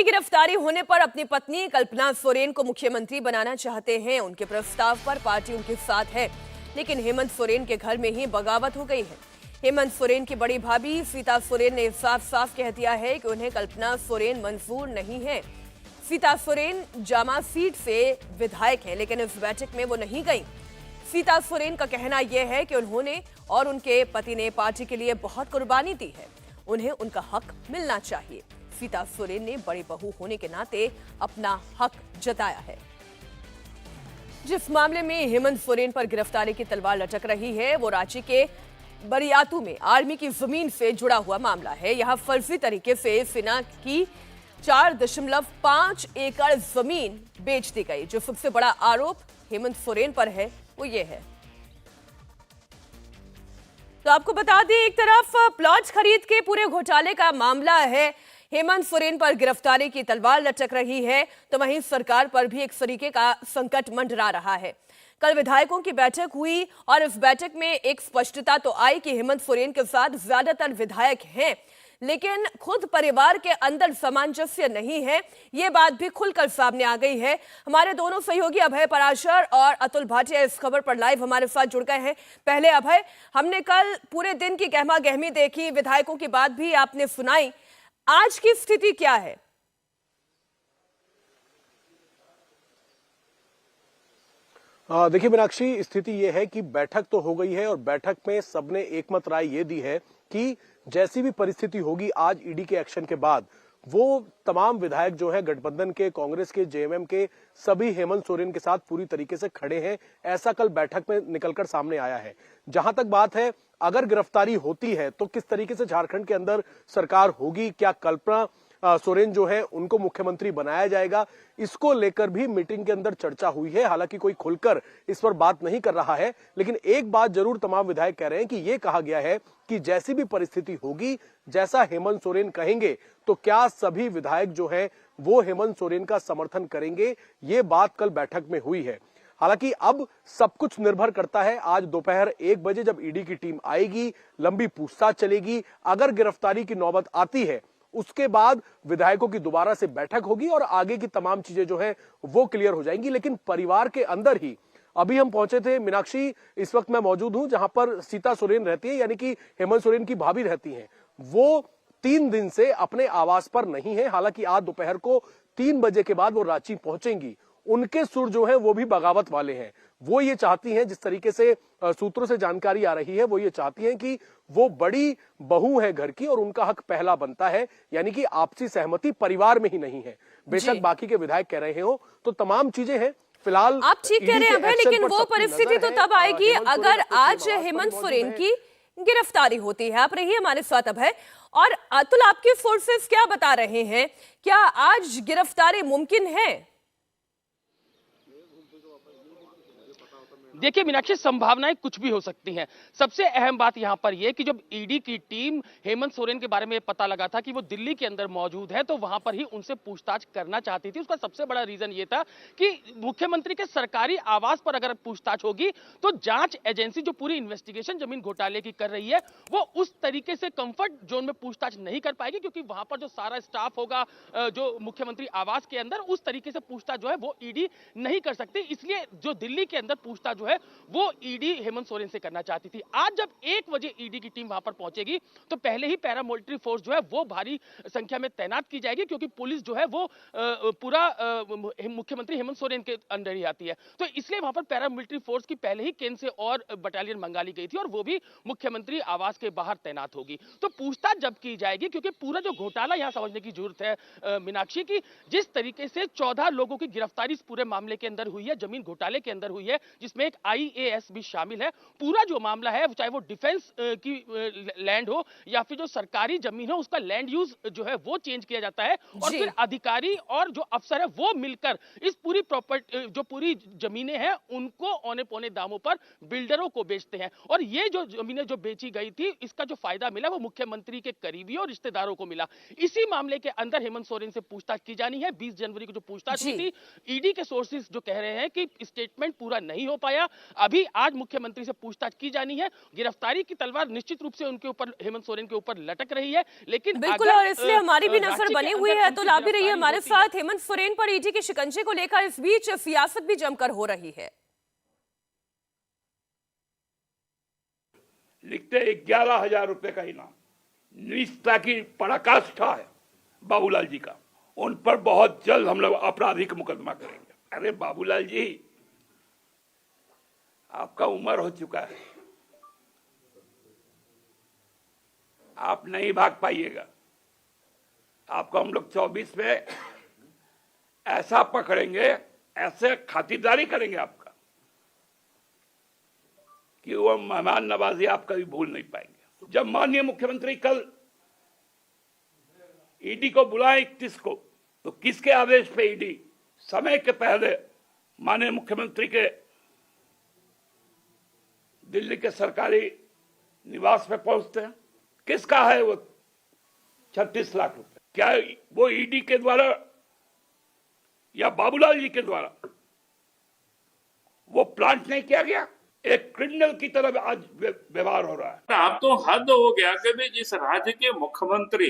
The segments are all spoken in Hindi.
गिरफ्तारी होने पर अपनी पत्नी कल्पना सोरेन को मुख्यमंत्री बनाना चाहते हैं। उनके प्रस्ताव पर पार्टी उनके साथ है, लेकिन हेमंत सोरेन के घर में ही बगावत हो गई है। हेमंत सोरेन की बड़ी भाभी सीता सोरेन ने साफ साफ कह दिया है कि उन्हें कल्पना सोरेन मंजूर नहीं है। सीता सोरेन जामा सीट से विधायक है, लेकिन इस बैठक में वो नहीं गई। सीता सोरेन का कहना यह है कि उन्होंने और उनके पति ने पार्टी के लिए बहुत कुर्बानी दी है, उन्हें उनका हक मिलना चाहिए। सीता सोरेन ने बड़ी बहू होने के नाते अपना हक जताया है। जिस मामले में हेमंत सोरेन पर गिरफ्तारी की तलवार लटक रही है, वो रांची के बरियातू में आर्मी की जमीन से जुड़ा हुआ मामला है। यहां फर्जी तरीके से सेना की 4.5 एकड़ जमीन बेच दी गई। जो सबसे बड़ा आरोप हेमंत सोरेन पर है वो ये है। तो आपको बता दें, एक तरफ प्लॉट खरीद के पूरे घोटाले का मामला है, हेमंत सोरेन पर गिरफ्तारी की तलवार लटक रही है, तो वहीं सरकार पर भी एक तरीके का संकट मंडरा रहा है। कल विधायकों की बैठक हुई और इस बैठक में एक स्पष्टता तो आई कि हेमंत सोरेन के साथ ज्यादातर विधायक हैं, लेकिन खुद परिवार के अंदर सामंजस्य नहीं है। यह बात भी खुलकर सामने आ गई है। हमारे दोनों सहयोगी अभय पराशर और अतुल भाटिया इस खबर पर लाइव हमारे साथ जुड़ गए हैं। पहले अभय, हमने कल पूरे दिन की गहमा गहमी देखी, विधायकों की बात भी आपने सुनाई, आज की स्थिति क्या है? देखिए मीनाक्षी, स्थिति यह है कि बैठक तो हो गई है और बैठक में सबने एकमत राय ये दी है कि जैसी भी परिस्थिति होगी आज ईडी के एक्शन के बाद, वो तमाम विधायक जो है गठबंधन के, कांग्रेस के, जेएमएम के, सभी हेमंत सोरेन के साथ पूरी तरीके से खड़े हैं। ऐसा कल बैठक में निकलकर सामने आया है। जहां तक बात है, अगर गिरफ्तारी होती है तो किस तरीके से झारखंड के अंदर सरकार होगी, क्या कल्पना सोरेन जो है उनको मुख्यमंत्री बनाया जाएगा, इसको लेकर भी मीटिंग के अंदर चर्चा हुई है। हालांकि कोई खुलकर इस पर बात नहीं कर रहा है, लेकिन एक बात जरूर तमाम विधायक कह रहे हैं कि यह कहा गया है कि जैसी भी परिस्थिति होगी, जैसा हेमंत सोरेन कहेंगे, तो क्या सभी विधायक जो है वो हेमंत सोरेन का समर्थन करेंगे। ये बात कल बैठक में हुई है। हालांकि अब सब कुछ निर्भर करता है, आज दोपहर 1 बजे जब ईडी की टीम आएगी, लंबी पूछताछ चलेगी। अगर गिरफ्तारी की नौबत आती है, उसके बाद विधायकों की दोबारा से बैठक होगी और आगे की तमाम चीजें जो है वो क्लियर हो जाएंगी। लेकिन परिवार के अंदर ही अभी हम पहुंचे थे मीनाक्षी, इस वक्त मैं मौजूद हूं जहां पर सीता सोरेन रहती है, यानी कि हेमंत सोरेन की भाभी रहती हैं। वो 3 दिन से अपने आवास पर नहीं है। हालांकि आज दोपहर को 3 बजे के बाद वो रांची पहुंचेंगी। उनके सुर जो है वो भी बगावत वाले हैं। वो ये चाहती हैं, जिस तरीके से सूत्रों से जानकारी आ रही है, वो ये चाहती हैं कि वो बड़ी बहू है घर की और उनका हक पहला बनता है, यानी कि आपसी सहमति परिवार में ही नहीं है। बेशक बाकी के विधायक कह रहे हो, तो तमाम चीजें हैं। फिलहाल आप ठीक कह रहे हैं अभय, लेकिन वो परिस्थिति तो तब आएगी अगर आज हेमंत सोरेन की गिरफ्तारी होती है। आप रहिए हमारे साथ अभय। और अतुल, आपके सोर्सेस क्या बता रहे हैं, क्या आज गिरफ्तारी मुमकिन है? देखिए मीनाक्षी, संभावनाएं कुछ भी हो सकती हैं। सबसे अहम बात यहां पर यह कि जब ईडी की टीम हेमंत सोरेन के बारे में पता लगा था कि वो दिल्ली के अंदर मौजूद है, तो वहां पर ही उनसे पूछताछ करना चाहती थी। उसका सबसे बड़ा रीजन ये था कि मुख्यमंत्री के सरकारी आवास पर अगर पूछताछ होगी तो जांच एजेंसी जो पूरी इन्वेस्टिगेशन जमीन घोटाले की कर रही है, वो उस तरीके से कंफर्ट जोन में पूछताछ नहीं कर पाएगी, क्योंकि वहां पर जो सारा स्टाफ होगा जो मुख्यमंत्री आवास के अंदर, उस तरीके से पूछताछ जो है वो ईडी नहीं कर सकती। इसलिए जो दिल्ली के अंदर पूछताछ है वो ईडी हेमंत सोरेन से करना चाहती थी। आज जब 1 बजे ईडी की टीम वहां पर पहुंचेगी तो पहले ही पैरामिलिट्री फोर्स जो है वो भारी संख्या में तैनात की जाएगी, क्योंकि पुलिस जो है वो पूरा मुख्यमंत्री हेमंत सोरेन के अंडर ही आती है। तो इसलिए वहां पर पैरामिलिट्री फोर्स की पहले ही केंद्र से और बटालियन मंगा ली गई थी और वो भी मुख्यमंत्री आवास के बाहर तैनात होगी। तो पूछताछ जब की जाएगी, क्योंकि पूरा जो घोटाला यहां समझने की जरूरत है मीनाक्षी की, जिस तरीके से 14 लोगों की गिरफ्तारी इस पूरे मामले के अंदर हुई है, जमीन घोटाले के अंदर हुई है, जिसमें एक आईएएस भी शामिल है। पूरा जो मामला है, चाहे वो डिफेंस की लैंड हो या फिर जो सरकारी जमीन हो, उसका लैंड यूज जो है वो चेंज किया जाता है और फिर अधिकारी और जो अफसर है वो मिलकर इस पूरी प्रॉपर्टी, जो पूरी जमीनें हैं, उनको औने पौने दामों पर बिल्डरों को बेचते हैं। और ये जो जमीनें जो बेची गई थी, इसका जो फायदा मिला वो मुख्यमंत्री के करीबियों और रिश्तेदारों को मिला। इसी मामले के अंदर हेमंत सोरेन से पूछताछ की जानी है। 20 जनवरी को जो पूछताछ हुई थी, ईडी के सोर्सेज जो कह रहे हैं कि स्टेटमेंट पूरा नहीं हो पाया गया। अभी आज मुख्यमंत्री से पूछताछ की जानी है। गिरफ्तारी की तलवार निश्चित रूप से उनके ऊपर, हेमंत सोरेन के ऊपर लटक रही है, लेकिन बिल्कुल, और इसलिए हमारी भी नजर बनी हुई है, तो ला भी रही है हमारे साथ हेमंत सोरेन पर ईडी के शिकंजे को लेकर इस बीच सियासत भी जमकर हो रही है। लिखते 11,000 रुपए का इनाम, निष्ठा की पराकाष्ठा है बाबूलाल जी का। उन पर बहुत जल्द हम लोग आपराधिक मुकदमा करेंगे। अरे बाबूलाल जी, आपका उम्र हो चुका है, आप नहीं भाग पाइएगा। आपको हम लोग 24 में ऐसा पकड़ेंगे, ऐसे खातिरदारी करेंगे आपका कि वो मेहमान नवाजी आप कभी भूल नहीं पाएंगे। जब माननीय मुख्यमंत्री कल ईडी को बुलाए 31 को, तो किसके आदेश पे ईडी समय के पहले माननीय मुख्यमंत्री के दिल्ली के सरकारी निवास पे पहुंचते हैं? किसका है वो 36 लाख रुपए? क्या वो ईडी के द्वारा या बाबूलाल जी के द्वारा वो प्लांट नहीं किया गया? एक क्रिमिनल की तरह आज व्यवहार हो रहा है। अब तो हद हो गया कि भी जिस राज्य के मुख्यमंत्री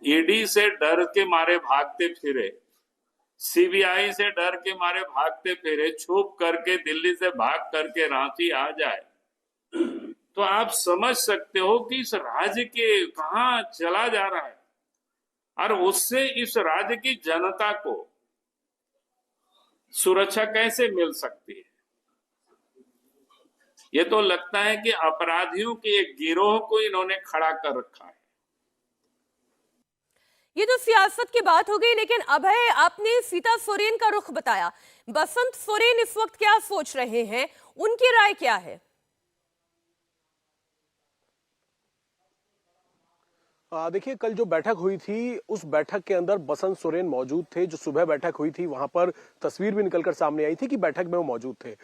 ईडी से डर के मारे भागते फिरे, सीबीआई से डर के मारे भागते फिरे, छुप करके दिल्ली से भाग करके रांची आ जाए, तो आप समझ सकते हो कि इस राज्य के कहां चला जा रहा है और उससे इस राज्य की जनता को सुरक्षा कैसे मिल सकती है। ये तो लगता है कि अपराधियों के एक गिरोह को इन्होंने खड़ा कर रखा है। ये तो सियासत की बात हो गई, लेकिन अभय, आपने सीता सोरेन का रुख बताया। बसंत सोरेन इस वक्त क्या सोच रहे हैं, उनकी राय क्या है? देखिए, कल जो बैठक हुई थी उस बैठक के अंदर बसंत सोरेन मौजूद थे। जो सुबह बैठक हुई थी वहां पर तस्वीर भी निकलकर सामने आई थी कि बैठक में वो मौजूद थे।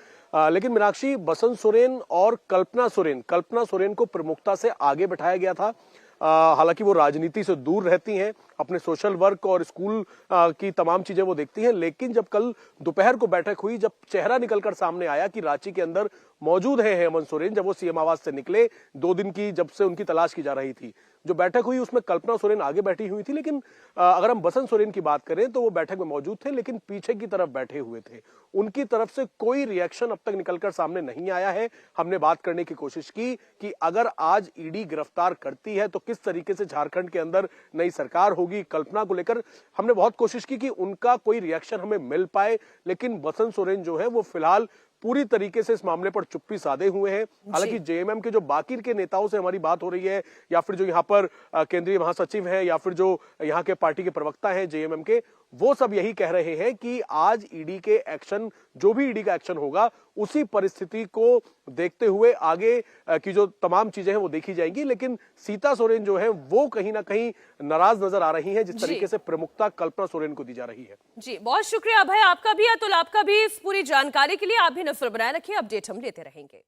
लेकिन मीनाक्षी, बसंत सोरेन और कल्पना सोरेन को प्रमुखता से आगे बैठाया गया था। हालांकि वो राजनीति से दूर रहती हैं, अपने सोशल वर्क और स्कूल की तमाम चीजें वो देखती हैं, लेकिन जब कल दोपहर को बैठक हुई, जब चेहरा निकलकर सामने आया कि रांची के अंदर मौजूद है हेमंत सोरेन, जब वो सीएम आवास से निकले 2 दिन की जब से उनकी तलाश की जा रही थी, जो बैठक हुई उसमें कल्पना सोरेन आगे बैठी हुई थी। लेकिन अगर हम बसंत सोरेन की बात करें तो वो बैठक में मौजूद थे, लेकिन पीछे की तरफ बैठे हुए थे। उनकी तरफ से कोई रिएक्शन अब तक निकलकर सामने नहीं आया है। हमने बात करने की कोशिश की कि अगर आज ईडी गिरफ्तार करती है तो किस तरीके से झारखंड के अंदर नई सरकार होगी, कल्पना को लेकर हमने बहुत कोशिश की कि उनका कोई रिएक्शन हमें मिल पाए, लेकिन बसंत सोरेन जो है वो फिलहाल पूरी तरीके से इस मामले पर चुप्पी साधे हुए हैं। हालांकि जेएमएम के जो बाकी के नेताओं से हमारी बात हो रही है, या फिर जो यहाँ पर केंद्रीय महासचिव हैं, या फिर जो यहाँ के पार्टी के प्रवक्ता हैं जेएमएम के, वो सब यही कह रहे हैं कि आज ईडी के एक्शन, जो भी ईडी का एक्शन होगा, उसी परिस्थिति को देखते हुए आगे की जो तमाम चीजें हैं वो देखी जाएंगी। लेकिन सीता सोरेन जो है वो कहीं ना कहीं नाराज नजर आ रही है, जिस तरीके से प्रमुखता कल्पना सोरेन को दी जा रही है। जी, बहुत शुक्रिया अभय, आपका भी, अतुल आपका भी, इस पूरी जानकारी के लिए। आप भी नजर बनाए रखिए, अपडेट हम लेते रहेंगे।